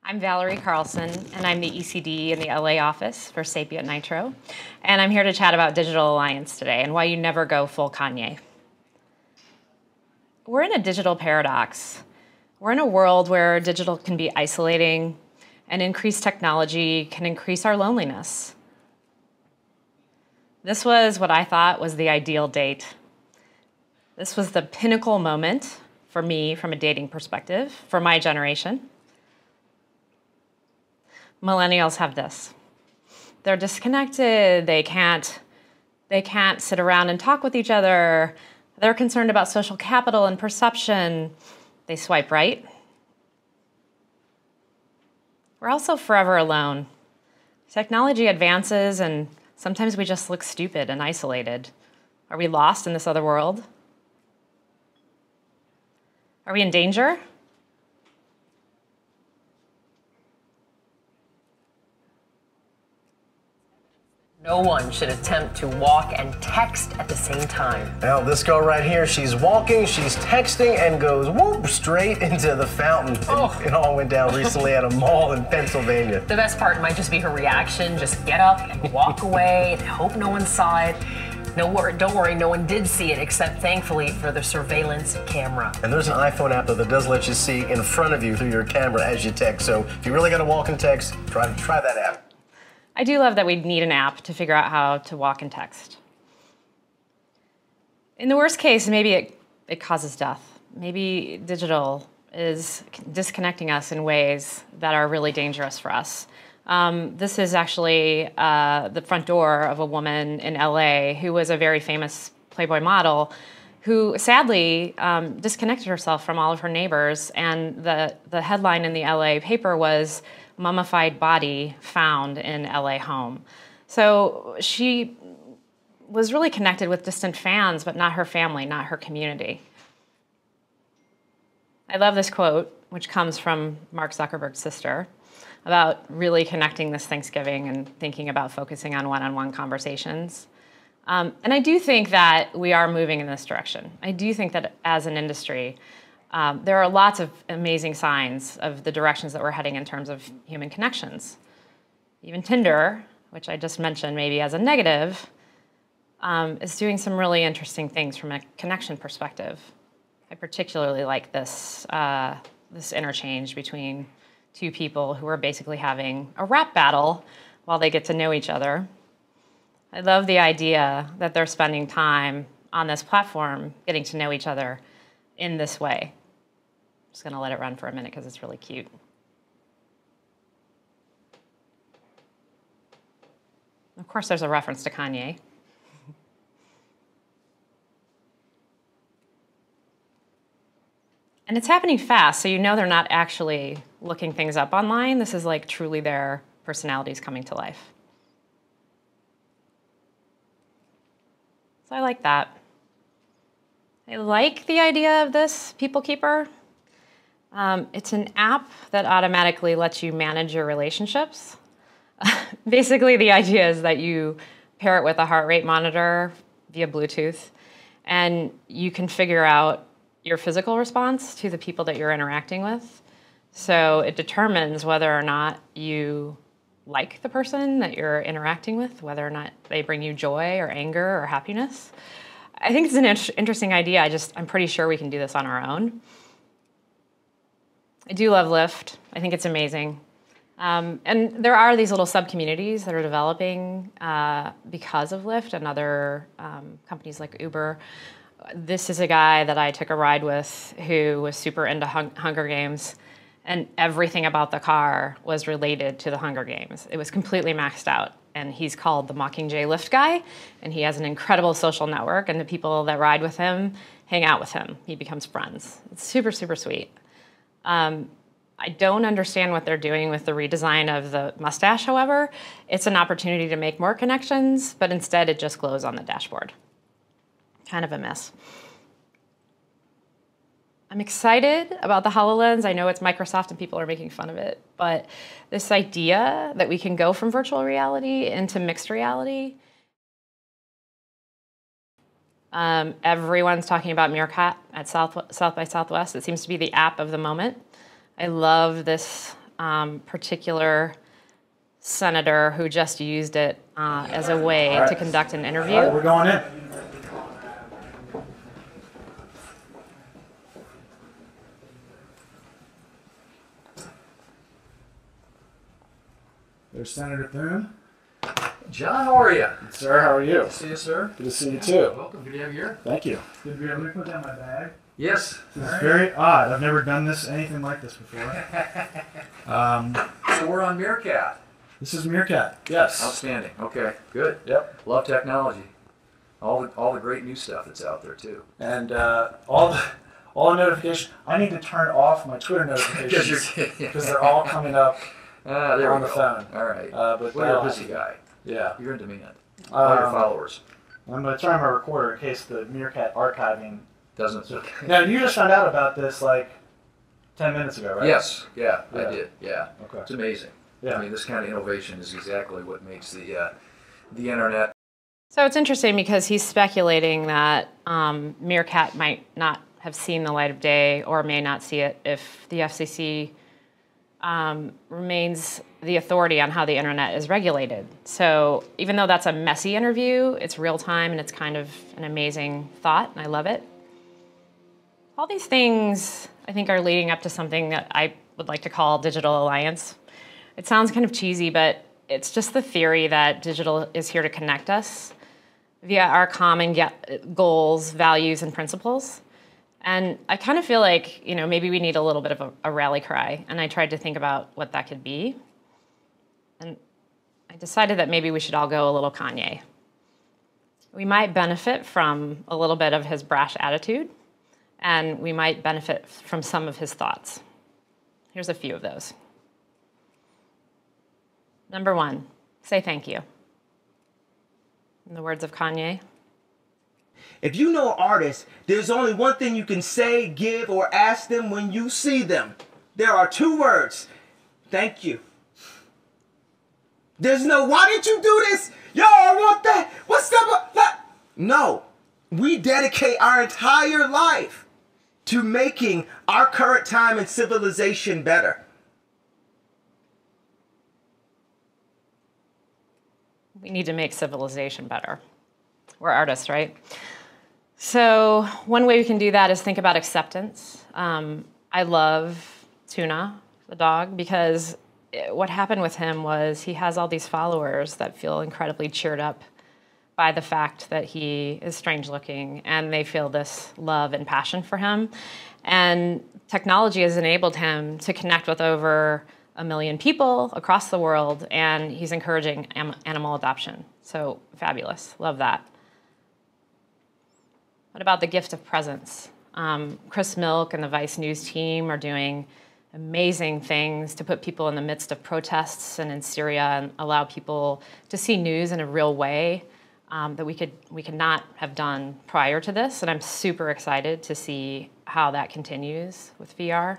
I'm Valerie Carlson, and I'm the ECD in the LA office for SapientNitro. And I'm here to chat about Digital Alliance today and why you never go full Kanye. We're in a digital paradox. We're in a world where digital can be isolating, and increased technology can increase our loneliness. This was what I thought was the ideal date. This was the pinnacle moment for me from a dating perspective, for my generation. Millennials have this. They're disconnected, they can't sit around and talk with each other. They're concerned about social capital and perception. They swipe right. We're also forever alone. Technology advances and sometimes we just look stupid and isolated. Are we lost in this other world? Are we in danger? No one should attempt to walk and text at the same time. Now, this girl right here, she's walking, she's texting, and goes whoop straight into the fountain. Oh. It all went down recently at a mall in Pennsylvania. The best part might just be her reaction. Just get up and walk away and hope no one saw it. Don't worry, no one did see it, except thankfully for the surveillance camera. And there's an iPhone app that does let you see in front of you through your camera as you text. So if you really got to walk and text, try that app. I do love that we need an app to figure out how to walk and text. In the worst case, maybe it causes death. Maybe digital is disconnecting us in ways that are really dangerous for us. This is actually the front door of a woman in LA who was a very famous Playboy model who sadly disconnected herself from all of her neighbors, and the headline in the LA paper was "Mummified Body Found in LA Home." So she was really connected with distant fans, but not her family, not her community. I love this quote, which comes from Mark Zuckerberg's sister, about really connecting this Thanksgiving and thinking about focusing on one-on-one conversations. And I do think that we are moving in this direction. I do think that as an industry, there are lots of amazing signs of the directions that we're heading in terms of human connections. Even Tinder, which I just mentioned maybe as a negative, is doing some really interesting things from a connection perspective. I particularly like this interchange between two people who are basically having a rap battle while they get to know each other. I love the idea that they're spending time on this platform getting to know each other in this way. I'm just going to let it run for a minute because it's really cute. Of course, there's a reference to Kanye. And it's happening fast, so you know they're not actually looking things up online. This is like truly their personalities coming to life. So I like that. I like the idea of this People Keeper. It's an app that automatically lets you manage your relationships. Basically, the idea is that you pair it with a heart rate monitor via Bluetooth, and you can figure out your physical response to the people that you're interacting with. So it determines whether or not you like the person that you're interacting with, whether or not they bring you joy or anger or happiness. I think it's an interesting idea. I'm pretty sure we can do this on our own. I do love Lyft. I think it's amazing. And there are these little sub-communities that are developing because of Lyft and other companies like Uber. This is a guy that I took a ride with who was super into Hunger Games, and everything about the car was related to the Hunger Games. It was completely maxed out, and he's called the Mockingjay Lyft guy, and he has an incredible social network, and the people that ride with him hang out with him. He becomes friends. It's super, super sweet. I don't understand what they're doing with the redesign of the mustache, however. It's an opportunity to make more connections, but instead it just glows on the dashboard. Kind of a mess. I'm excited about the HoloLens. I know it's Microsoft and people are making fun of it, but this idea that we can go from virtual reality into mixed reality. Everyone's talking about Meerkat at South by Southwest. It seems to be the app of the moment. I love this particular senator who just used it as a way to conduct an interview. All right, we're going in. There's Senator Thune. John, how are you? Sir, how are you? Good to see you, sir. Good to see you too. Welcome. Good to have you here. Thank you. Good to be able to put down my bag. Yes. This is very odd. I've never done anything like this before. So we're on Meerkat. This is Meerkat. Yes. Outstanding. Okay. Good. Yep. Love technology. All the great new stuff that's out there too. And all the notifications. I need to turn off my Twitter notifications because they're all coming up there on we the go. phone. All right. But Well, you're a busy guy. Yeah. You're in demand. All your followers. I'm going to turn my recorder in case the Meerkat archiving Doesn't. Now, you just found out about this like 10 minutes ago, right? Yes. Yeah, Yeah. I did. Yeah. Okay. It's amazing. Yeah. I mean, this kind of innovation is exactly what makes the internet. So it's interesting because he's speculating that Meerkat might not have seen the light of day or may not see it if the FCC remains the authority on how the internet is regulated. So even though that's a messy interview, it's real time and it's kind of an amazing thought, and I love it. All these things, I think, are leading up to something that I would like to call digital alliance. It sounds kind of cheesy, but it's just the theory that digital is here to connect us via our common goals, values, and principles. And I kind of feel like, maybe we need a little bit of a rally cry. And I tried to think about what that could be. And I decided that maybe we should all go a little Kanye. We might benefit from a little bit of his brash attitude, and we might benefit from some of his thoughts. Here's a few of those. Number 1, say thank you. In the words of Kanye. If you know an artist, there's only one thing you can say, give, or ask them when you see them. There are 2 words. Thank you. There's no, why did you do this? Yo, I want that. What's that? No. We dedicate our entire life to making our current time and civilization better. We need to make civilization better. We're artists, right? So one way we can do that is think about acceptance. I love Tuna, the dog, because what happened with him was he has all these followers that feel incredibly cheered up by the fact that he is strange looking, and they feel this love and passion for him. And technology has enabled him to connect with over 1 million people across the world, and he's encouraging animal adoption. So fabulous, love that. What about the gift of presence? Chris Milk and the Vice News team are doing amazing things to put people in the midst of protests and in Syria and allow people to see news in a real way that we could not have done prior to this. And I'm super excited to see how that continues with VR.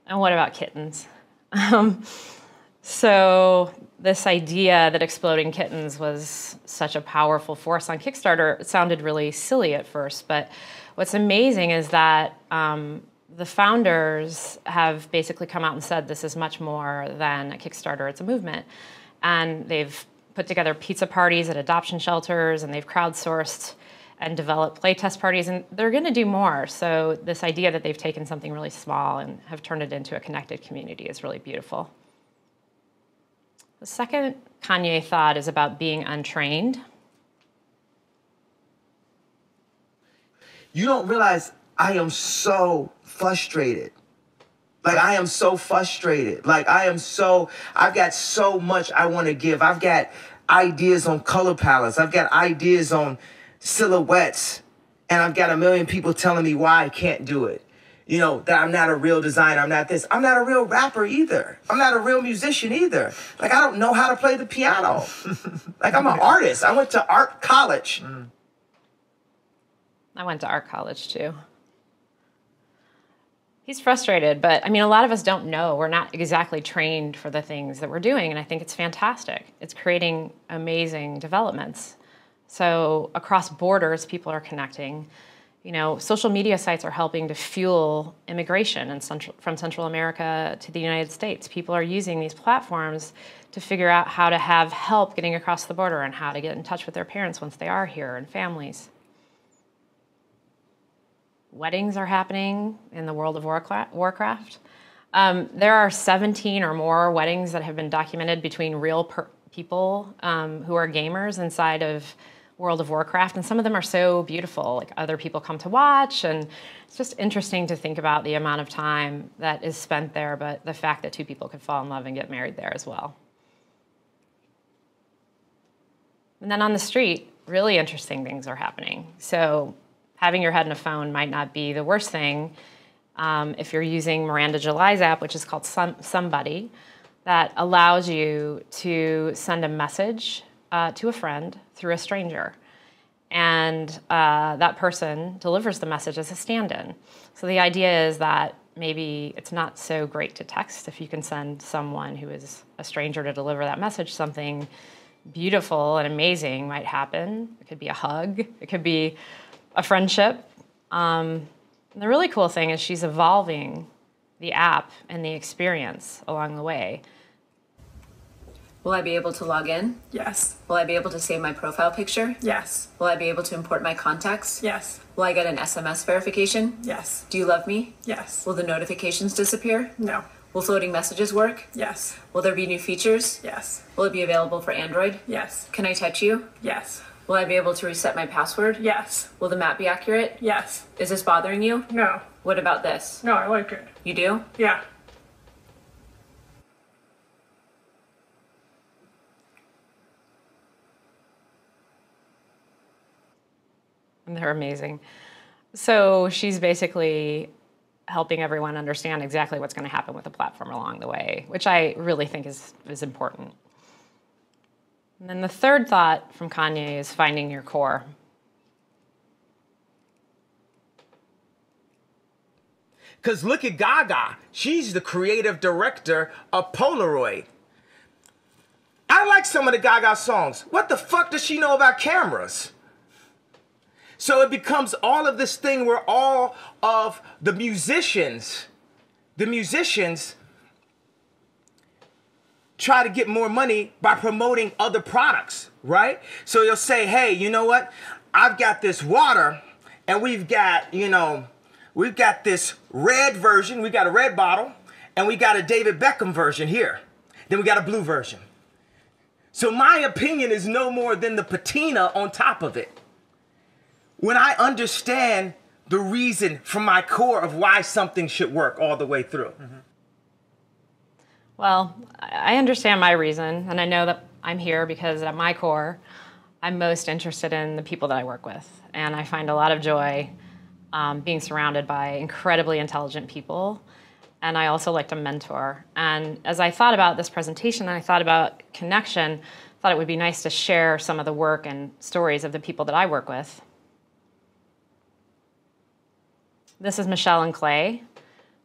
And what about kittens? So this idea that exploding kittens was such a powerful force on Kickstarter, it sounded really silly at first, but what's amazing is that the founders have basically come out and said this is much more than a Kickstarter, it's a movement. And they've put together pizza parties at adoption shelters, and they've crowdsourced and developed playtest parties, and they're gonna do more. So this idea that they've taken something really small and have turned it into a connected community is really beautiful. The second Kanye thought is about being untrained. You don't realize I am so frustrated. Like, I am so frustrated. Like, I've got so much I want to give. I've got ideas on color palettes. I've got ideas on silhouettes. And I've got 1 million people telling me why I can't do it. You know, that I'm not a real designer. I'm not this. I'm not a real rapper either. I'm not a real musician either. Like, I don't know how to play the piano. Like, I'm an artist. I went to art college. I went to art college too. He's frustrated, but I mean, a lot of us don't know. We're not exactly trained for the things that we're doing, and I think it's fantastic. It's creating amazing developments. So across borders, people are connecting. You know, social media sites are helping to fuel immigration from Central America to the United States. People are using these platforms to figure out how to have help getting across the border and how to get in touch with their parents once they are here and families. Weddings are happening in the world of Warcraft. There are 17 or more weddings that have been documented between real people who are gamers inside of World of Warcraft, and some of them are so beautiful, like other people come to watch, and it's just interesting to think about the amount of time that is spent there, but the fact that two people could fall in love and get married there as well. And then on the street, really interesting things are happening. So having your head in a phone might not be the worst thing if you're using Miranda July's app, which is called Somebody, that allows you to send a message to a friend through a stranger. And that person delivers the message as a stand-in. So the idea is that maybe it's not so great to text if you can send someone who is a stranger to deliver that message. Something beautiful and amazing might happen. It could be a hug. It could be a friendship. And the really cool thing is she's evolving the app and the experience along the way. Will I be able to log in? Yes. Will I be able to save my profile picture? Yes. Will I be able to import my contacts? Yes. Will I get an SMS verification? Yes. Do you love me? Yes. Will the notifications disappear? No. Will floating messages work? Yes. Will there be new features? Yes. Will it be available for Android? Yes. Can I touch you? Yes. Will I be able to reset my password? Yes. Will the map be accurate? Yes. Is this bothering you? No. What about this? No, I like it. You do? Yeah. And they're amazing. So she's basically helping everyone understand exactly what's going to happen with the platform along the way, which I really think is important. And then the third thought from Kanye is finding your core. Because look at Gaga. She's the creative director of Polaroid. I like some of the Gaga songs. What the fuck does she know about cameras? So it becomes all of this thing where all of the musicians try to get more money by promoting other products, right? So you'll say, hey, you know what? I've got this water and we've got, we've got this red version. We got a red bottle and we got a David Beckham version here. Then we got a blue version. So my opinion is no more than the patina on top of it. When I understand the reason from my core of why something should work all the way through. Mm-hmm. Well, I understand my reason, and I know that I'm here because at my core, I'm most interested in the people that I work with. And I find a lot of joy being surrounded by incredibly intelligent people. And I also like to mentor. And as I thought about this presentation, and I thought about connection, I thought it would be nice to share some of the work and stories of the people that I work with. This is Michelle and Clay.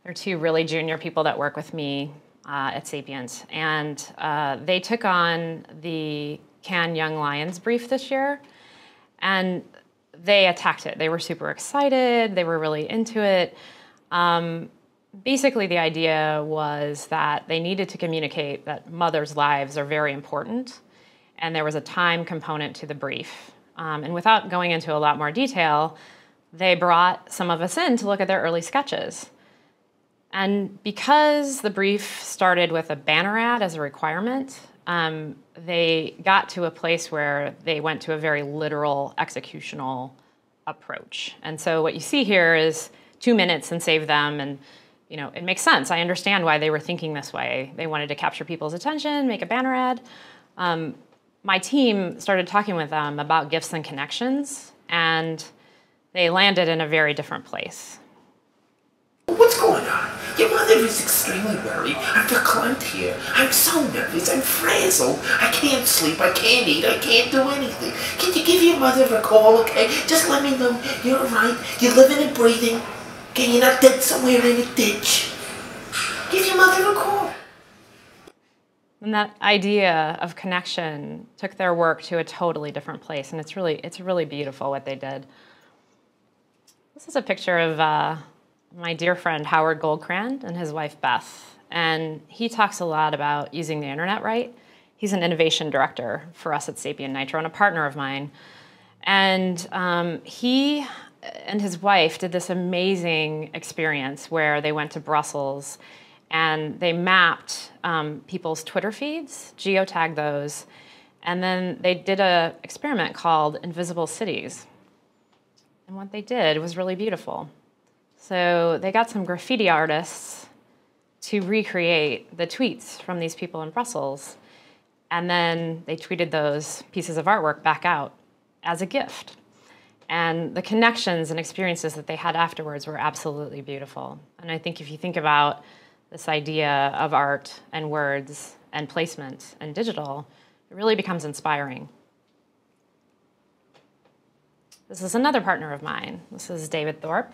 They're two really junior people that work with me at Sapient. And they took on the Cannes Young Lions brief this year. And they attacked it. They were super excited. They were really into it. Basically, the idea was that they needed to communicate that mothers' lives are very important. And there was a time component to the brief. And without going into a lot more detail, they brought some of us in to look at their early sketches. And because the brief started with a banner ad as a requirement, they got to a place where they went to a very literal executional approach. And so what you see here is 2 minutes and save them. And it makes sense. I understand why they were thinking this way. They wanted to capture people's attention, make a banner ad. My team started talking with them about gifts and connections, and they landed in a very different place. What's going on? Your mother is extremely worried. I've got climbed here. I'm so nervous. I'm frazzled. I can't sleep. I can't eat. I can't do anything. Can you give your mother a call, okay? Just let me know you're alright. You're living and breathing. Okay, you're not dead somewhere in a ditch. Give your mother a call. And that idea of connection took their work to a totally different place, and it's really beautiful what they did. This is a picture of my dear friend Howard Goldcrand and his wife Beth. And he talks a lot about using the internet right. He's an innovation director for us at SapientNitro and a partner of mine. And he and his wife did this amazing experience where they went to Brussels and they mapped people's Twitter feeds, geotagged those, and then they did an experiment called Invisible Cities. And what they did was really beautiful. So they got some graffiti artists to recreate the tweets from these people in Brussels, and then they tweeted those pieces of artwork back out as a gift. And the connections and experiences that they had afterwards were absolutely beautiful. And I think if you think about this idea of art and words and placement and digital, it really becomes inspiring. This is another partner of mine. This is David Thorpe.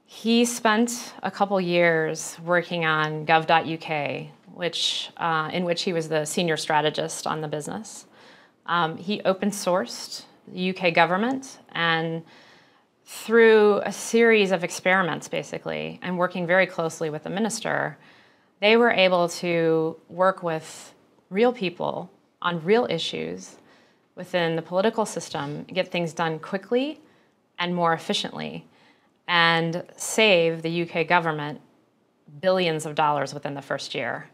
He spent a couple years working on gov.uk, in which he was the senior strategist on the business. He open sourced the UK government, and through a series of experiments, basically, and working very closely with the minister, they were able to work with real people on real issues within the political system, get things done quickly and more efficiently, and save the UK government billions of dollars within the first year.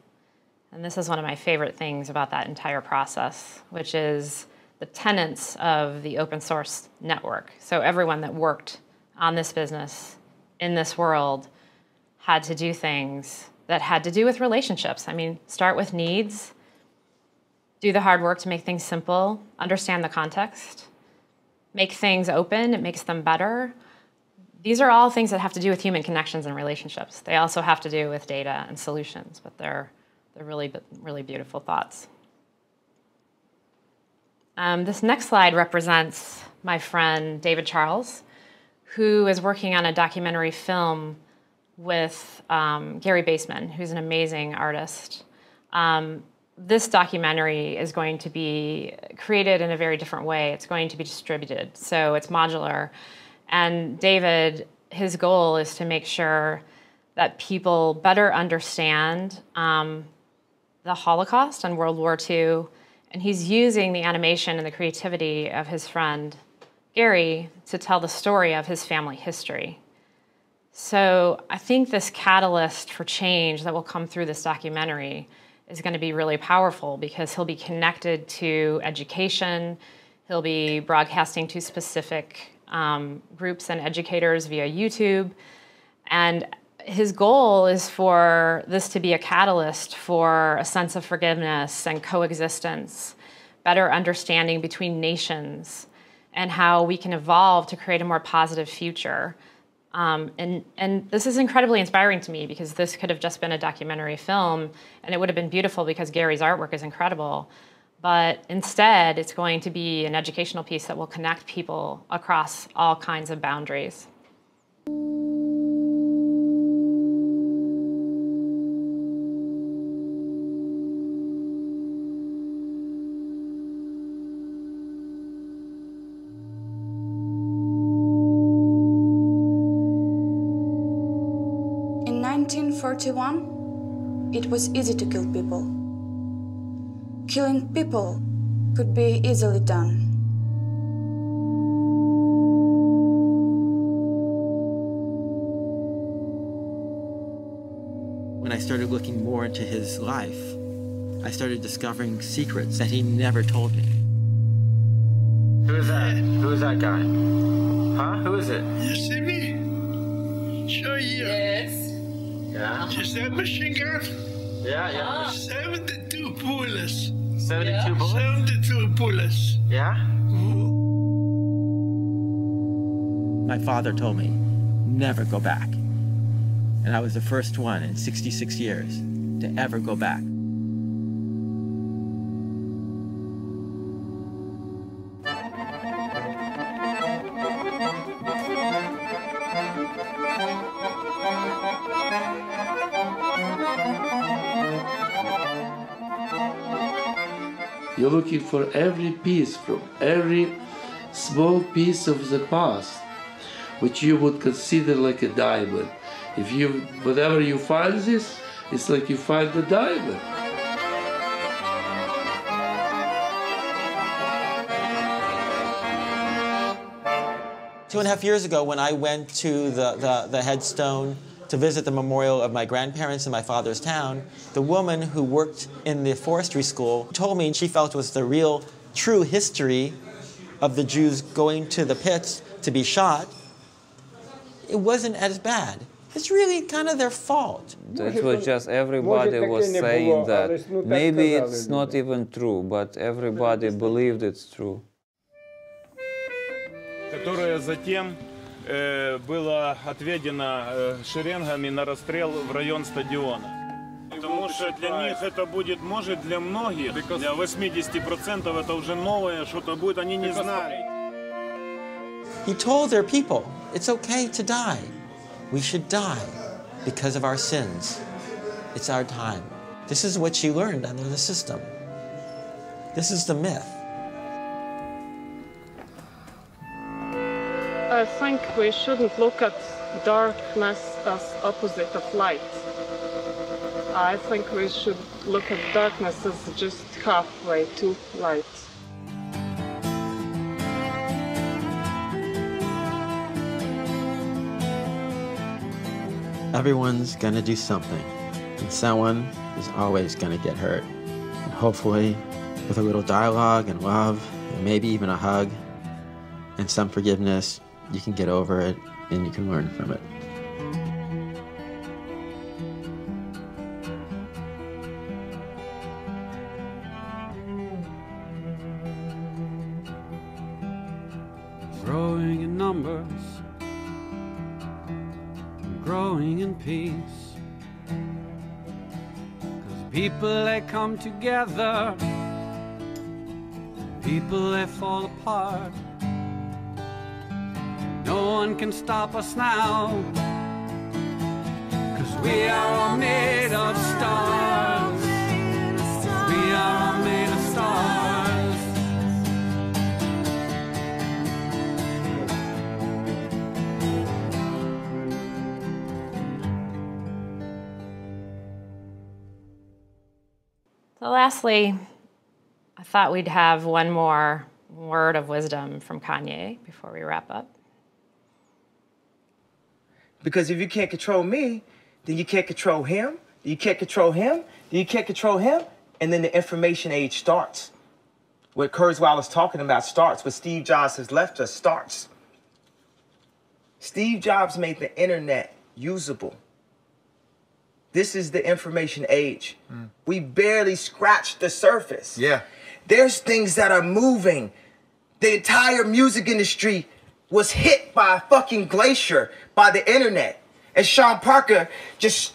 And this is one of my favorite things about that entire process, which is the tenets of the open source network. So everyone that worked on this business in this world had to do things that had to do with relationships. I mean, start with needs, do the hard work to make things simple, understand the context, make things open, it makes them better. These are all things that have to do with human connections and relationships. They also have to do with data and solutions, but they're really, really beautiful thoughts. This next slide represents my friend David Charles, who is working on a documentary film with Gary Baseman, who's an amazing artist. This documentary is going to be created in a very different way. It's going to be distributed, so it's modular. And David, his goal is to make sure that people better understand the Holocaust and World War II, and he's using the animation and the creativity of his friend Gary to tell the story of his family history. So I think this catalyst for change that will come through this documentary is going to be really powerful because he'll be connected to education, he'll be broadcasting to specific groups and educators via YouTube, and his goal is for this to be a catalyst for a sense of forgiveness and coexistence, better understanding between nations, and how we can evolve to create a more positive future. And this is incredibly inspiring to me because this could have just been a documentary film and it would have been beautiful because Gary's artwork is incredible. But instead, it's going to be an educational piece that will connect people across all kinds of boundaries. In 1941, it was easy to kill people. Killing people could be easily done. When I started looking more into his life, I started discovering secrets that he never told me. Who is that? Who is that guy? Huh? Who is it? You see me? Sure you. Yes. Yeah? Is that machine gun? Yeah. 72 bullets. 72 bullets? 72 bullets. Yeah? My father told me, never go back. And I was the first one in 66 years to ever go back. You're looking for every piece from every small piece of the past which you would consider like a diamond. If you, whenever you find this, it's like you find the diamond. 2.5 years ago, when I went to the headstone to visit the memorial of my grandparents in my father's town, the woman who worked in the forestry school told me she felt was the real, true history of the Jews going to the pits to be shot. It wasn't as bad. It's really kind of their fault. That was just everybody was saying that. Maybe it's not even true, but everybody believed it's true. Которое затем было отведено шеренгами на расстрел в район стадиона. Потому что для них это будет, может, для многих, для 80% это уже новое, что-то будет, они не знали. He told their people, it's okay to die. We should die because of our sins. It's our time. This is what she learned under the system. This is the myth. I think we shouldn't look at darkness as opposite of light. I think we should look at darkness as just halfway to light. Everyone's gonna do something, and someone is always gonna get hurt. And hopefully, with a little dialogue and love, and maybe even a hug, and some forgiveness, you can get over it and you can learn from it. Growing in numbers, growing in peace. 'Cause people, they come together, people, they fall apart. No one can stop us now, 'cause we are all made of stars. We are all made of stars. So lastly, I thought we'd have one more word of wisdom from Kanye before we wrap up. Because if you can't control me, then you can't control him, then you can't control him, then you can't control him, and then the information age starts. What Kurzweil is talking about starts. What Steve Jobs has left us starts. Steve Jobs made the internet usable. This is the information age. We barely scratched the surface. Yeah. There's things that are moving. The entire music industry was hit by a fucking glacier by the internet. And Sean Parker just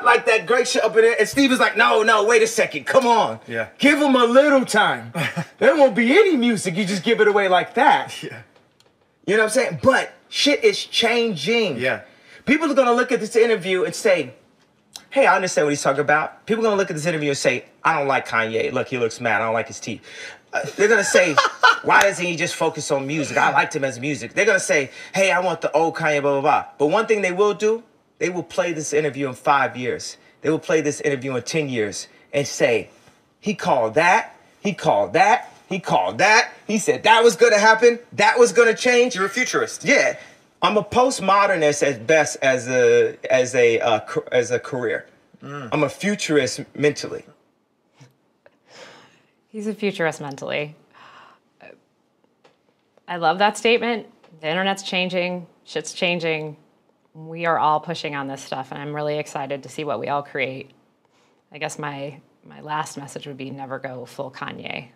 like that great shit up in there. And Steve was like, no, wait a second, come on. Yeah. Give him a little time. There won't be any music, you just give it away like that. Yeah. You know what I'm saying? But shit is changing. Yeah. People are gonna look at this interview and say, hey, I understand what he's talking about. People are gonna look at this interview and say, I don't like Kanye. Look, he looks mad, I don't like his teeth. They're gonna say, why doesn't he just focus on music? I liked him as music. They're gonna say, hey, I want the old Kanye, blah, blah, blah. But one thing they will do, they will play this interview in 5 years. They will play this interview in 10 years and say, he called that, he called that, he called that. He said that was gonna happen, that was gonna change. You're a futurist. Yeah. I'm a postmodernist at best as a career. I'm a futurist mentally. He's a futurist mentally. I love that statement. The internet's changing, shit's changing. We are all pushing on this stuff, and I'm really excited to see what we all create. I guess my last message would be never go full Kanye.